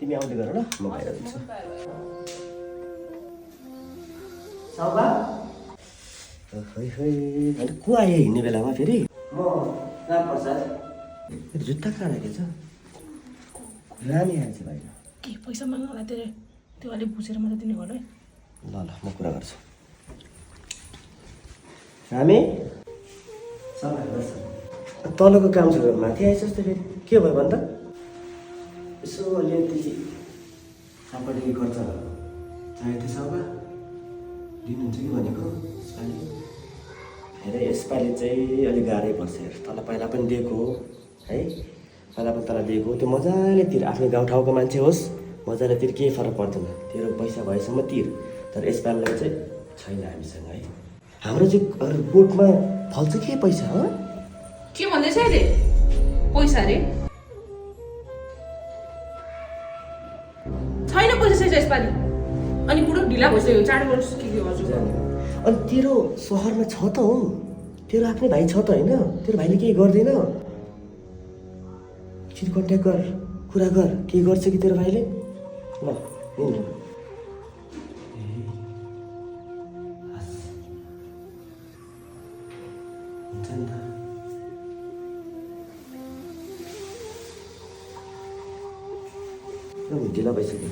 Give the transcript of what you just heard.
तिमी आउँदै गर ल म बाहिर जान्छु साउबा खै खै अनि को आयो हिँड्ने बेलामा फेरि म रामप्रसाद जुत्ता कहाँ राखेछ रानी आएछ बाहिर के पैसा माग्नु होला तेरो त्यो अलिक बुझेर मात्रै दिने गर्नु है ल ल म कुरा गर्छु रामी तलको काम छ माथि आएछ जस्तो फेरि के भयो भन् त यसो अलिकति सापट्टि खर्च चाहिएको थियो साउबा दिनुहुन्छ कि भनेको यसपालि हेर यसपालि चाहिँ अलिक गाह्रै पर्छ हेर तँलाई पहिला पनि दिएको है पहिला पनि तँलाई दिएको त्यो मजाले तिर आफ्नो गाउँठाउँको मान्छे होस् मजाले तिर केही फरक पर्दैन तेरो पैसा भएसम्म तिर तर यसपालिलाई चाहिँ छैन हामीसँग है हाम्रो चाहिँ बोटमा फल्छ के पैसा हो के भन्दैछ अहिले पैसा रे छैन पैसा छैन यसपालि अनि बुढो ढिला भइसक्यो चाँडो गर्नुहोस् के हजुर अनि तेरो सहरमा छ त हो तेरो आफ्नै भाइ छ त होइन तेरो भाइले केही गर्दैन एकचोटि कन्ट्याक्ट गर कुरा गर के गर्छ कि तेरो भाइले ल हिँड हुन्छ नि त ढिला भइसक्यो